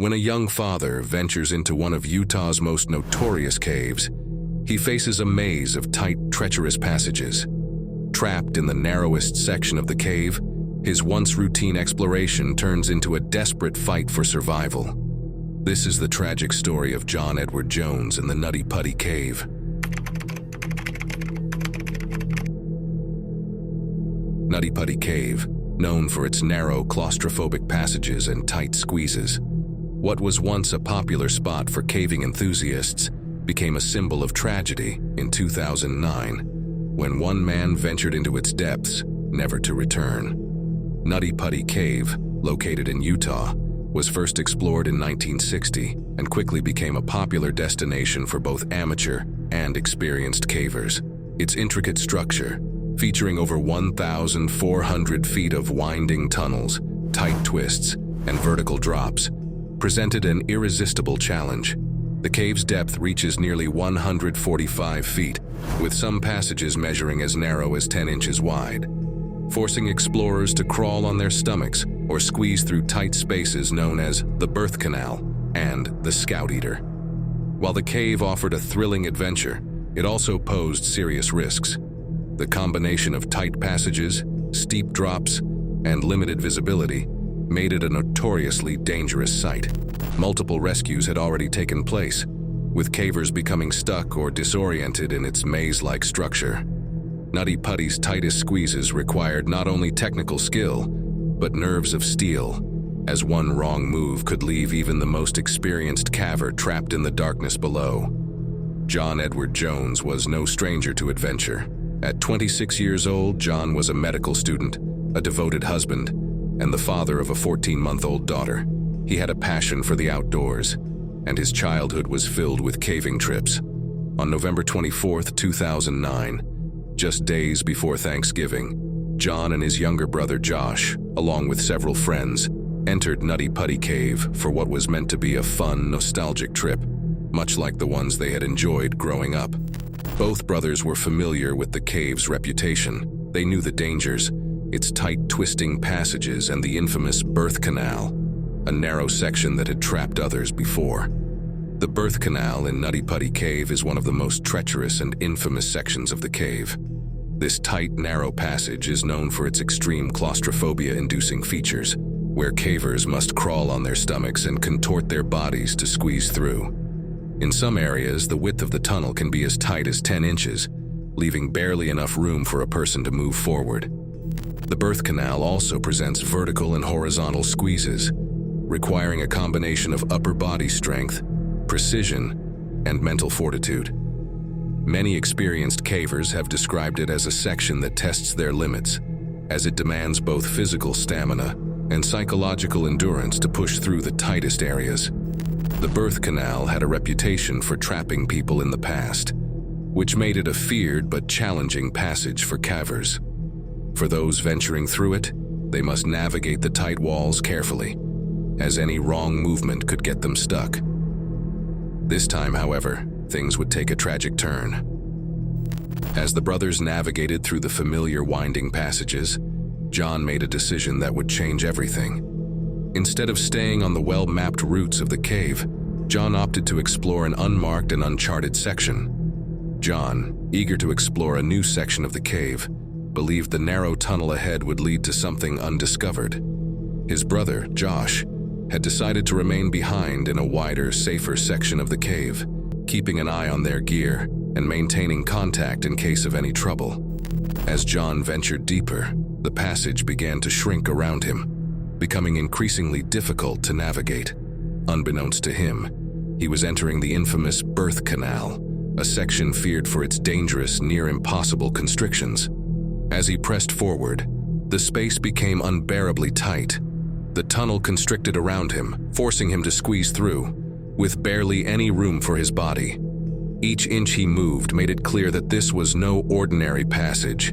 When a young father ventures into one of Utah's most notorious caves, he faces a maze of tight, treacherous passages. Trapped in the narrowest section of the cave, his once routine exploration turns into a desperate fight for survival. This is the tragic story of John Edward Jones in the Nutty Putty Cave. Nutty Putty Cave, known for its narrow, claustrophobic passages and tight squeezes. What was once a popular spot for caving enthusiasts became a symbol of tragedy in 2009, when one man ventured into its depths, never to return. Nutty Putty Cave, located in Utah, was first explored in 1960 and quickly became a popular destination for both amateur and experienced cavers. Its intricate structure, featuring over 1,400 feet of winding tunnels, tight twists, and vertical drops, presented an irresistible challenge. The cave's depth reaches nearly 145 feet, with some passages measuring as narrow as 10 inches wide, forcing explorers to crawl on their stomachs or squeeze through tight spaces known as the birth canal and the Scout Eater. While the cave offered a thrilling adventure, it also posed serious risks. The combination of tight passages, steep drops, and limited visibility made it a notoriously dangerous site. Multiple rescues had already taken place, with cavers becoming stuck or disoriented in its maze-like structure. Nutty Putty's tightest squeezes required not only technical skill, but nerves of steel, as one wrong move could leave even the most experienced caver trapped in the darkness below. John Edward Jones was no stranger to adventure. At 26 years old, John was a medical student, a devoted husband, and the father of a 14-month-old daughter. He had a passion for the outdoors, and his childhood was filled with caving trips. On November 24, 2009, just days before Thanksgiving, John and his younger brother Josh, along with several friends, entered Nutty Putty Cave for what was meant to be a fun, nostalgic trip, much like the ones they had enjoyed growing up. Both brothers were familiar with the cave's reputation. They knew the dangers, its tight, twisting passages, and the infamous birth canal, a narrow section that had trapped others before. The birth canal in Nutty Putty Cave is one of the most treacherous and infamous sections of the cave. This tight, narrow passage is known for its extreme claustrophobia-inducing features, where cavers must crawl on their stomachs and contort their bodies to squeeze through. In some areas, the width of the tunnel can be as tight as 10 inches, leaving barely enough room for a person to move forward. The birth canal also presents vertical and horizontal squeezes, requiring a combination of upper body strength, precision, and mental fortitude. Many experienced cavers have described it as a section that tests their limits, as it demands both physical stamina and psychological endurance to push through the tightest areas. The birth canal had a reputation for trapping people in the past, which made it a feared but challenging passage for cavers. For those venturing through it, they must navigate the tight walls carefully, as any wrong movement could get them stuck. This time, however, things would take a tragic turn. As the brothers navigated through the familiar winding passages, John made a decision that would change everything. Instead of staying on the well-mapped routes of the cave, John opted to explore an unmarked and uncharted section. John, eager to explore a new section of the cave, believed the narrow tunnel ahead would lead to something undiscovered. His brother, Josh, had decided to remain behind in a wider, safer section of the cave, keeping an eye on their gear and maintaining contact in case of any trouble. As John ventured deeper, the passage began to shrink around him, becoming increasingly difficult to navigate. Unbeknownst to him, he was entering the infamous birth canal, a section feared for its dangerous, near-impossible constrictions. As he pressed forward, the space became unbearably tight. The tunnel constricted around him, forcing him to squeeze through, with barely any room for his body. Each inch he moved made it clear that this was no ordinary passage.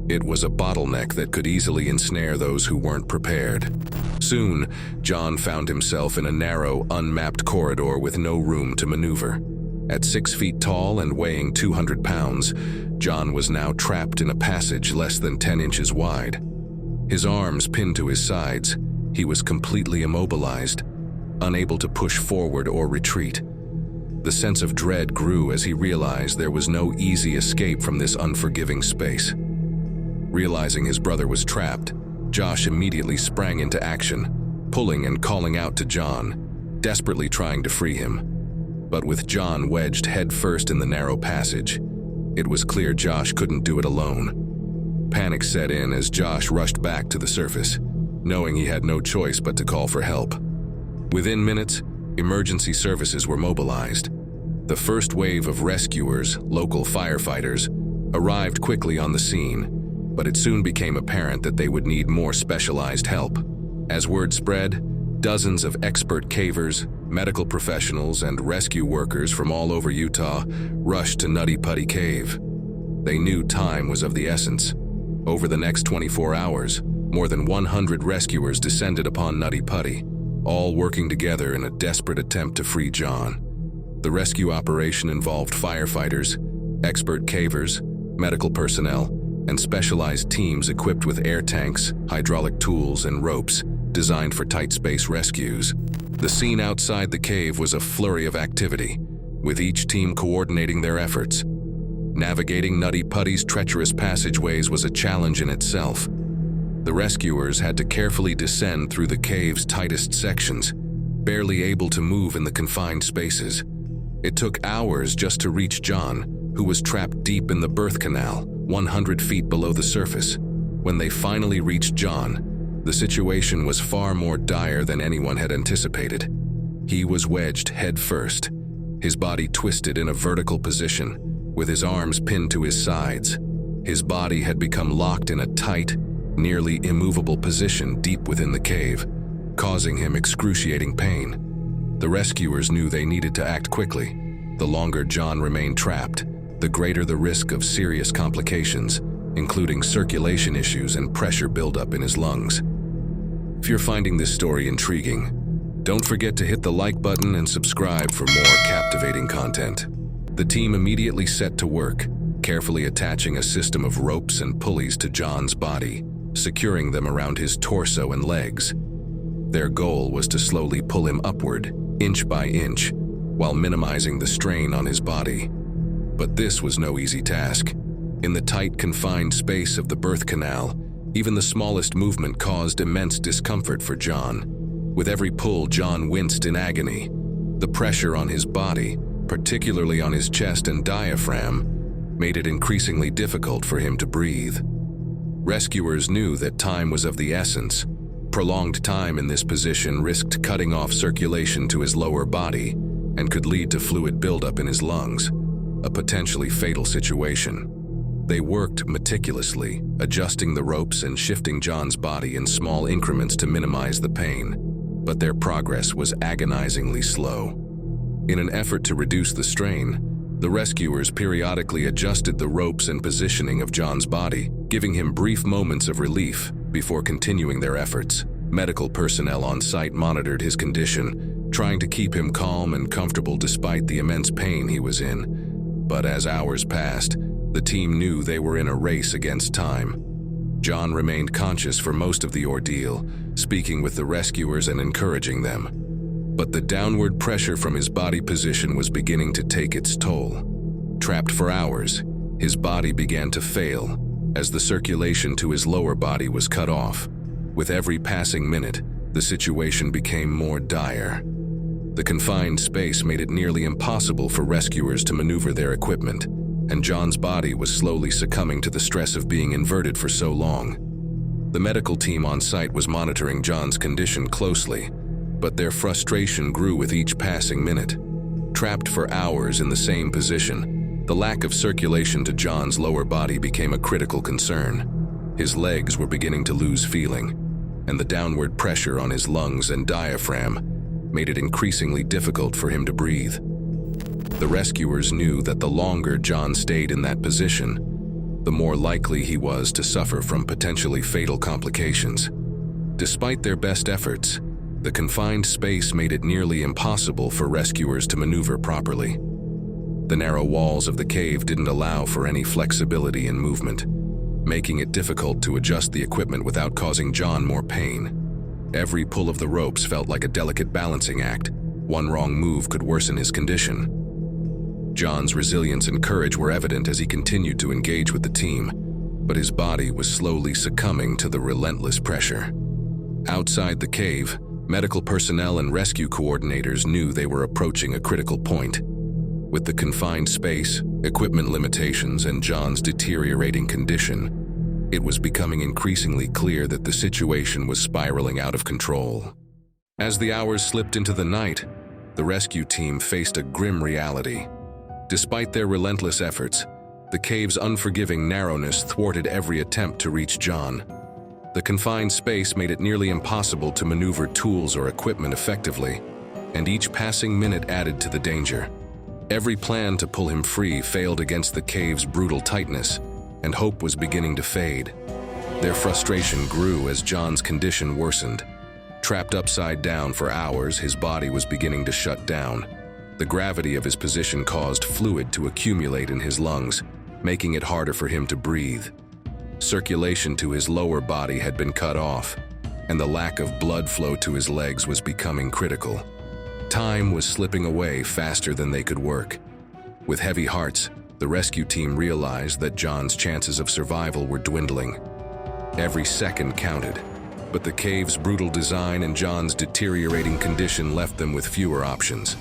It was a bottleneck that could easily ensnare those who weren't prepared. Soon, John found himself in a narrow, unmapped corridor with no room to maneuver. At 6 feet tall and weighing 200 pounds, John was now trapped in a passage less than 10 inches wide. His arms pinned to his sides, he was completely immobilized. unable to push forward or retreat. The sense of dread grew as he realized there was no easy escape from this unforgiving space. Realizing his brother was trapped, Josh immediately sprang into action, pulling and calling out to John, desperately trying to free him. But with John wedged headfirst in the narrow passage, it was clear Josh couldn't do it alone. Panic set in as Josh rushed back to the surface, knowing he had no choice but to call for help. Within minutes, emergency services were mobilized. The first wave of rescuers, local firefighters, arrived quickly on the scene, but it soon became apparent that they would need more specialized help. As word spread, dozens of expert cavers, medical professionals, and rescue workers from all over Utah rushed to Nutty Putty Cave. They knew time was of the essence. Over the next 24 hours, more than 100 rescuers descended upon Nutty Putty, all working together in a desperate attempt to free John. The rescue operation involved firefighters, expert cavers, medical personnel, and specialized teams equipped with air tanks, hydraulic tools, and ropes designed for tight space rescues. The scene outside the cave was a flurry of activity, with each team coordinating their efforts. Navigating Nutty Putty's treacherous passageways was a challenge in itself. The rescuers had to carefully descend through the cave's tightest sections, barely able to move in the confined spaces. It took hours just to reach John, who was trapped deep in the birth canal, 100 feet below the surface. When they finally reached John, the situation was far more dire than anyone had anticipated. He was wedged head first, his body twisted in a vertical position, with his arms pinned to his sides. His body had become locked in a tight, nearly immovable position deep within the cave, causing him excruciating pain. The rescuers knew they needed to act quickly. The longer John remained trapped, the greater the risk of serious complications, including circulation issues and pressure buildup in his lungs. If you're finding this story intriguing, don't forget to hit the like button and subscribe for more captivating content. The team immediately set to work, carefully attaching a system of ropes and pulleys to John's body, securing them around his torso and legs. Their goal was to slowly pull him upward, inch by inch, while minimizing the strain on his body. But this was no easy task. In the tight, confined space of the birth canal, even the smallest movement caused immense discomfort for John. With every pull, John winced in agony. The pressure on his body, particularly on his chest and diaphragm, made it increasingly difficult for him to breathe. Rescuers knew that time was of the essence. Prolonged time in this position risked cutting off circulation to his lower body and could lead to fluid buildup in his lungs, a potentially fatal situation. They worked meticulously, adjusting the ropes and shifting John's body in small increments to minimize the pain, but their progress was agonizingly slow. In an effort to reduce the strain, the rescuers periodically adjusted the ropes and positioning of John's body, giving him brief moments of relief before continuing their efforts. Medical personnel on site monitored his condition, trying to keep him calm and comfortable despite the immense pain he was in. But as hours passed, the team knew they were in a race against time. John remained conscious for most of the ordeal, speaking with the rescuers and encouraging them. But the downward pressure from his body position was beginning to take its toll. Trapped for hours, his body began to fail as the circulation to his lower body was cut off. With every passing minute, the situation became more dire. The confined space made it nearly impossible for rescuers to maneuver their equipment, and John's body was slowly succumbing to the stress of being inverted for so long. The medical team on site was monitoring John's condition closely, but their frustration grew with each passing minute. Trapped for hours in the same position, the lack of circulation to John's lower body became a critical concern. His legs were beginning to lose feeling, and the downward pressure on his lungs and diaphragm made it increasingly difficult for him to breathe. The rescuers knew that the longer John stayed in that position, the more likely he was to suffer from potentially fatal complications. Despite their best efforts, the confined space made it nearly impossible for rescuers to maneuver properly. The narrow walls of the cave didn't allow for any flexibility in movement, making it difficult to adjust the equipment without causing John more pain. Every pull of the ropes felt like a delicate balancing act. One wrong move could worsen his condition. John's resilience and courage were evident as he continued to engage with the team, but his body was slowly succumbing to the relentless pressure. Outside the cave, medical personnel and rescue coordinators knew they were approaching a critical point. With the confined space, equipment limitations, and John's deteriorating condition, it was becoming increasingly clear that the situation was spiraling out of control. As the hours slipped into the night, the rescue team faced a grim reality. Despite their relentless efforts, the cave's unforgiving narrowness thwarted every attempt to reach John. The confined space made it nearly impossible to maneuver tools or equipment effectively, and each passing minute added to the danger. Every plan to pull him free failed against the cave's brutal tightness, and hope was beginning to fade. Their frustration grew as John's condition worsened. Trapped upside down for hours, his body was beginning to shut down. The gravity of his position caused fluid to accumulate in his lungs, making it harder for him to breathe. Circulation to his lower body had been cut off, and the lack of blood flow to his legs was becoming critical. Time was slipping away faster than they could work. With heavy hearts, the rescue team realized that John's chances of survival were dwindling. Every second counted, but the cave's brutal design and John's deteriorating condition left them with fewer options.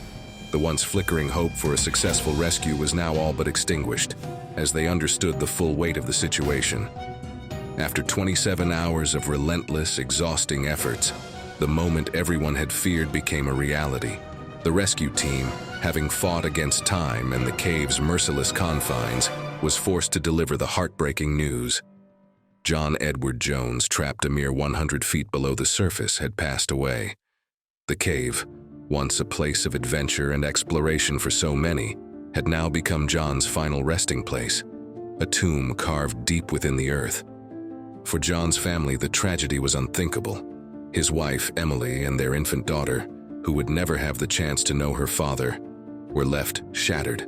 The once flickering hope for a successful rescue was now all but extinguished, as they understood the full weight of the situation. After 27 hours of relentless, exhausting efforts, the moment everyone had feared became a reality. The rescue team, having fought against time and the cave's merciless confines, was forced to deliver the heartbreaking news. John Edward Jones, trapped a mere 100 feet below the surface, had passed away. The cave, once a place of adventure and exploration for so many, had now become John's final resting place, a tomb carved deep within the earth. For John's family, the tragedy was unthinkable. His wife, Emily, and their infant daughter, who would never have the chance to know her father, were left shattered.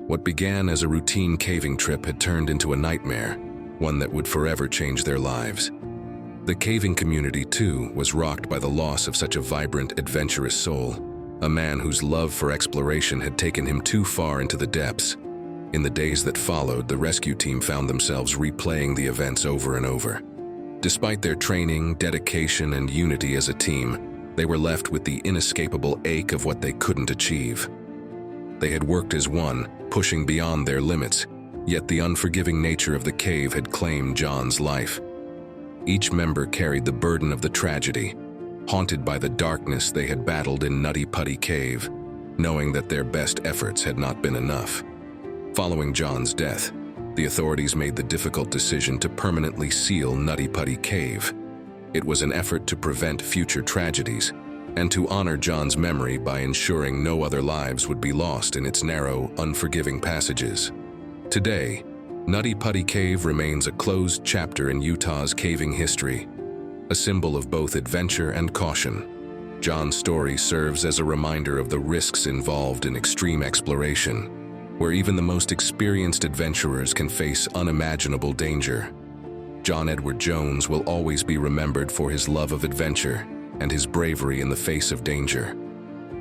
What began as a routine caving trip had turned into a nightmare, one that would forever change their lives. The caving community, too, was rocked by the loss of such a vibrant, adventurous soul, a man whose love for exploration had taken him too far into the depths. In the days that followed, the rescue team found themselves replaying the events over and over. Despite their training, dedication, and unity as a team, they were left with the inescapable ache of what they couldn't achieve. They had worked as one, pushing beyond their limits, yet the unforgiving nature of the cave had claimed John's life. Each member carried the burden of the tragedy, haunted by the darkness they had battled in Nutty Putty Cave, knowing that their best efforts had not been enough. Following John's death, the authorities made the difficult decision to permanently seal Nutty Putty Cave. It was an effort to prevent future tragedies and to honor John's memory by ensuring no other lives would be lost in its narrow, unforgiving passages. Today, Nutty Putty Cave remains a closed chapter in Utah's caving history, a symbol of both adventure and caution. John's story serves as a reminder of the risks involved in extreme exploration, where even the most experienced adventurers can face unimaginable danger. John Edward Jones will always be remembered for his love of adventure and his bravery in the face of danger.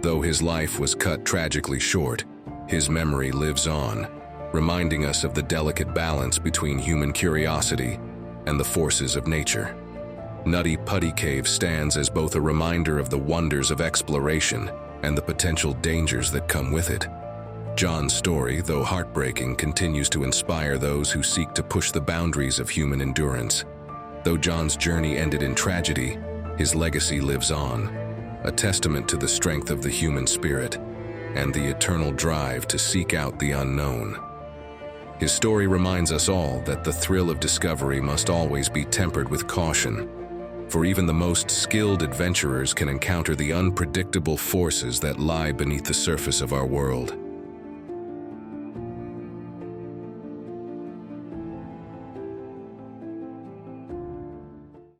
Though his life was cut tragically short, his memory lives on, reminding us of the delicate balance between human curiosity and the forces of nature. Nutty Putty Cave stands as both a reminder of the wonders of exploration and the potential dangers that come with it. John's story, though heartbreaking, continues to inspire those who seek to push the boundaries of human endurance. Though John's journey ended in tragedy, his legacy lives on, a testament to the strength of the human spirit and the eternal drive to seek out the unknown. His story reminds us all that the thrill of discovery must always be tempered with caution, for even the most skilled adventurers can encounter the unpredictable forces that lie beneath the surface of our world.